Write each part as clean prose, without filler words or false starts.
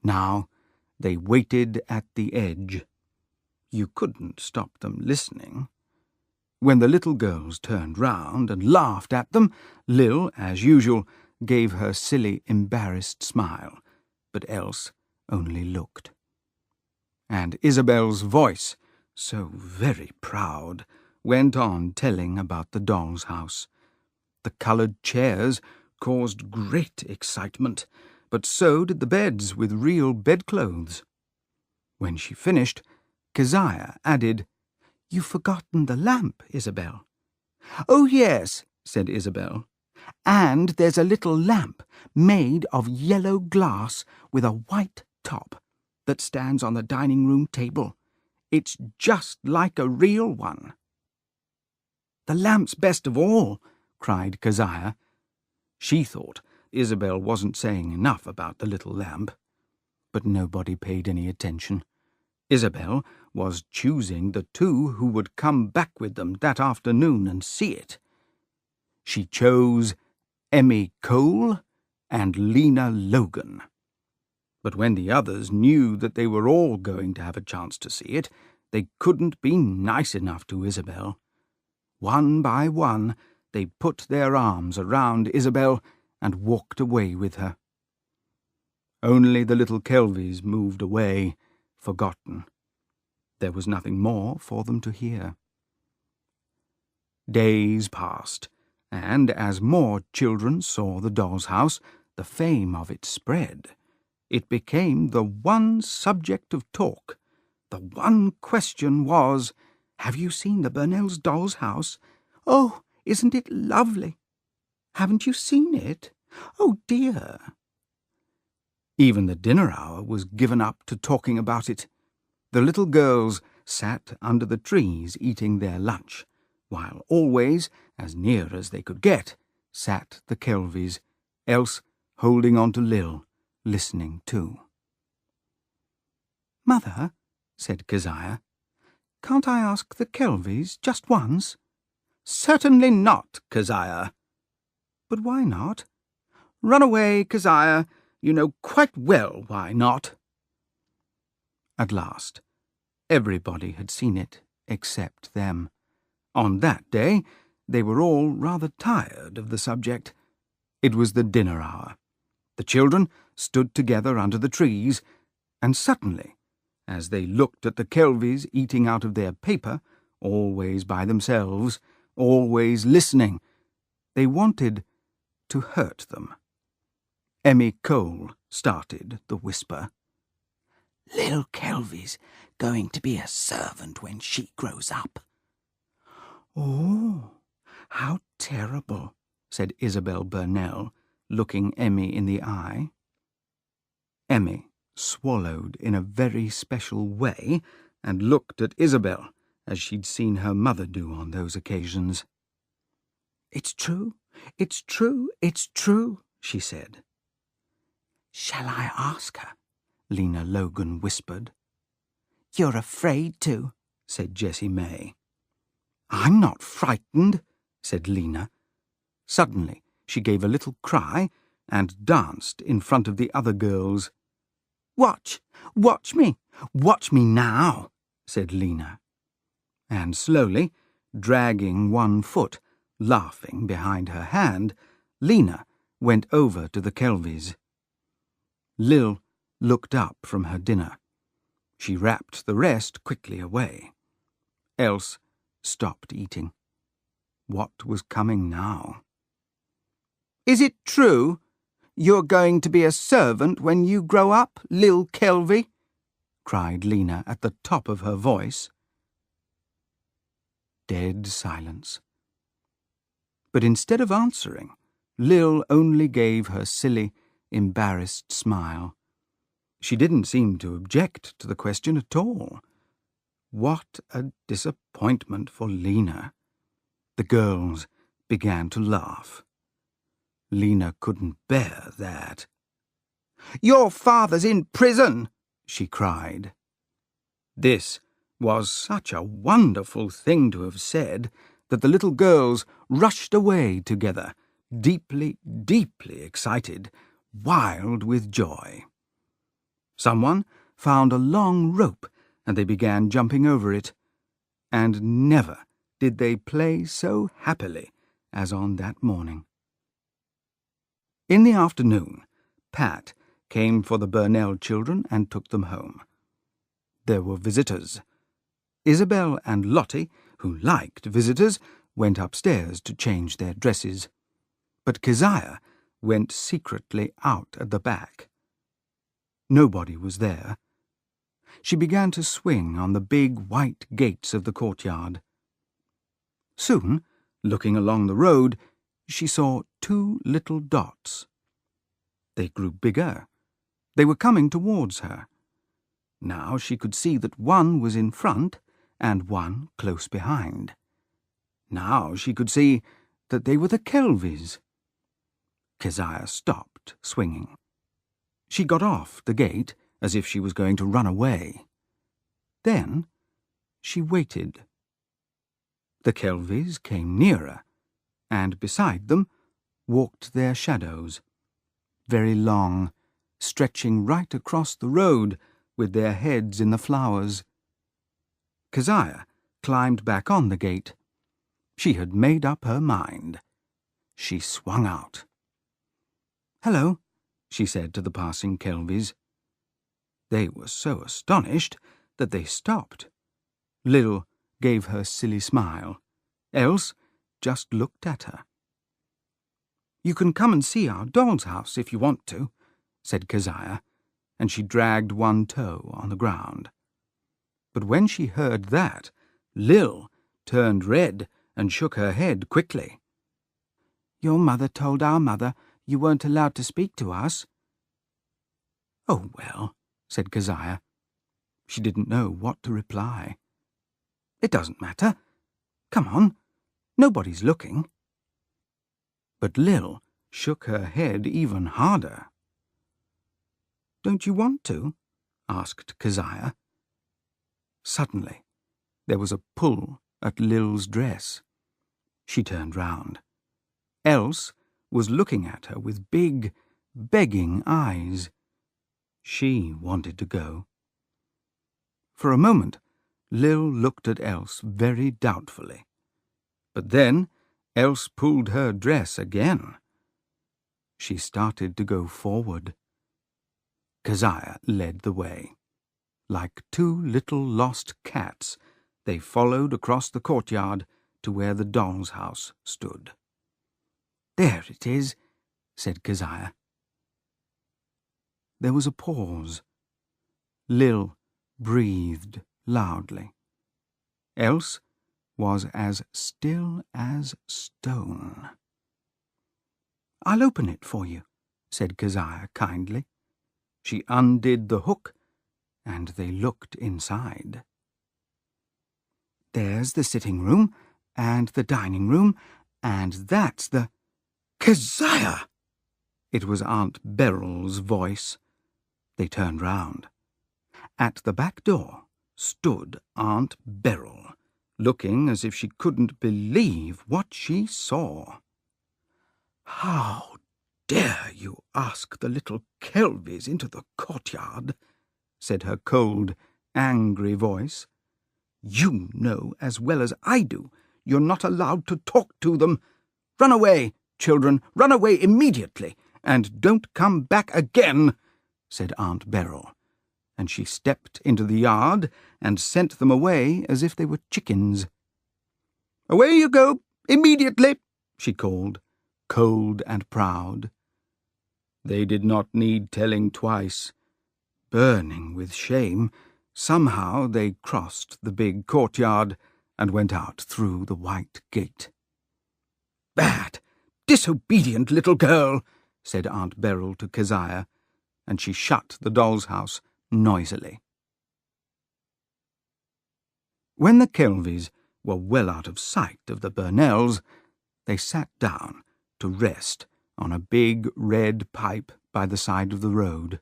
Now they waited at the edge. You couldn't stop them listening. When the little girls turned round and laughed at them, Lil, as usual, gave her silly, embarrassed smile, but Else only looked. And Isabel's voice, so very proud, went on telling about the doll's house. The coloured chairs caused great excitement, but so did the beds with real bedclothes. When she finished, Keziah added, "You've forgotten the lamp, Isabel." "Oh, yes," said Isabel. "And there's a little lamp made of yellow glass with a white top that stands on the dining-room table. It's just like a real one." "The lamp's best of all," cried Keziah. She thought Isabel wasn't saying enough about the little lamp. But nobody paid any attention. Isabel was choosing the two who would come back with them that afternoon and see it. She chose Emmy Cole and Lena Logan. But when the others knew that they were all going to have a chance to see it, they couldn't be nice enough to Isabel. One by one, they put their arms around Isabel and walked away with her. Only the little Kelvies moved away, forgotten. There was nothing more for them to hear. Days passed, and as more children saw the doll's house, the fame of it spread. It became the one subject of talk. The one question was, "Have you seen the Burnells' doll's house? Oh, isn't it lovely? Haven't you seen it? Oh, dear." Even the dinner hour was given up to talking about it. The little girls sat under the trees eating their lunch, while always, as near as they could get, sat the Kelvies, Else holding on to Lil, listening too. "Mother," said Keziah, "can't I ask the Kelvies just once?" "Certainly not, Keziah." "But why not?" "Run away, Keziah. You know quite well why not." At last, everybody had seen it except them. On that day, they were all rather tired of the subject. It was the dinner hour. The children stood together under the trees, and suddenly, as they looked at the Kelvies eating out of their paper, always by themselves, always listening, they wanted to hurt them. Emmy Cole started the whisper. "Lil Kelvy's going to be a servant when she grows up." "Oh, how terrible," said Isabel Burnell, looking Emmy in the eye. Emmy swallowed in a very special way and looked at Isabel as she'd seen her mother do on those occasions. "It's true, it's true, it's true," she said. "Shall I ask her?" Lena Logan whispered. "You're afraid to," said Jessie May. "I'm not frightened," said Lena. Suddenly she gave a little cry and danced in front of the other girls. "Watch me now," said Lena. And slowly, dragging one foot, laughing behind her hand, Lena went over to the Kelvies. Lil looked up from her dinner. She wrapped the rest quickly away. Else stopped eating. What was coming now? "Is it true you're going to be a servant when you grow up, Lil Kelvy?" cried Lena at the top of her voice. Dead silence. But instead of answering, Lil only gave her silly, embarrassed smile. She didn't seem to object to the question at all. What a disappointment for Lena. The girls began to laugh. Lena couldn't bear that. "Your father's in prison!" she cried. This was such a wonderful thing to have said that the little girls rushed away together, deeply, deeply excited, wild with joy. Someone found a long rope, and they began jumping over it. And never did they play so happily as on that morning. In the afternoon, Pat came for the Burnell children and took them home. There were visitors. Isabel and Lottie, who liked visitors, went upstairs to change their dresses. But Keziah went secretly out at the back. Nobody was there. She began to swing on the big white gates of the courtyard. Soon, looking along the road, she saw 2 little dots. They grew bigger. They were coming towards her. Now she could see that one was in front and one close behind. Now she could see that they were the Kelvys. Keziah stopped swinging. She got off the gate as if she was going to run away. Then she waited. The Kelvys came nearer, and beside them walked their shadows, very long, stretching right across the road with their heads in the flowers. Keziah climbed back on the gate. She had made up her mind. She swung out. "Hello," she said to the passing Kelvys. They were so astonished that they stopped. Lil gave her silly smile. Else just looked at her. "You can come and see our doll's house if you want to," said Keziah, and she dragged one toe on the ground. But when she heard that, Lil turned red and shook her head quickly. "Your mother told our mother you weren't allowed to speak to us." "Oh, well," said Keziah. She didn't know what to reply. "It doesn't matter. Come on. Nobody's looking." But Lil shook her head even harder. "Don't you want to?" asked Keziah. Suddenly, there was a pull at Lil's dress. She turned round. Else was looking at her with big, begging eyes. She wanted to go. For a moment, Lil looked at Else very doubtfully. But then Else pulled her dress again. She started to go forward. Keziah led the way. Like 2 little lost cats, they followed across the courtyard to where the doll's house stood. "There it is," said Keziah. There was a pause. Lil breathed loudly. Else was as still as stone. "I'll open it for you," said Keziah kindly. She undid the hook, and they looked inside. "There's the sitting room, and the dining room, and that's the—" "Keziah!" It was Aunt Beryl's voice. They turned round. At the back door stood Aunt Beryl, looking as if she couldn't believe what she saw. "How dare you ask the little Kelvys into the courtyard?" said her cold, angry voice. "You know as well as I do you're not allowed to talk to them. Run away, children, run away immediately, and don't come back again," said Aunt Beryl, and she stepped into the yard and sent them away as if they were chickens. "Away you go, immediately," she called, cold and proud. They did not need telling twice. Burning with shame, somehow they crossed the big courtyard and went out through the white gate. "Bad, disobedient little girl," said Aunt Beryl to Keziah, and she shut the doll's house noisily. When the Kelvys were well out of sight of the Burnells, they sat down to rest on a big red pipe by the side of the road.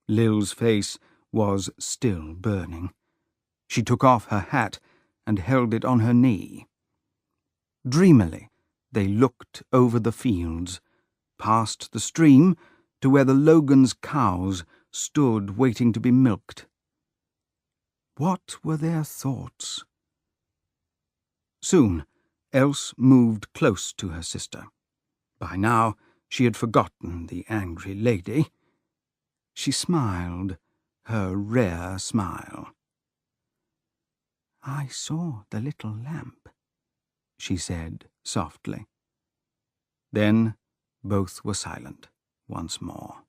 Lil's face was still burning. She took off her hat and held it on her knee. Dreamily, they looked over the fields, past the stream to where the Logans' cows stood waiting to be milked. What were their thoughts? Soon, Else moved close to her sister. By now, she had forgotten the angry lady. She smiled, her rare smile. "I saw the little lamp," she said softly. Then both were silent once more.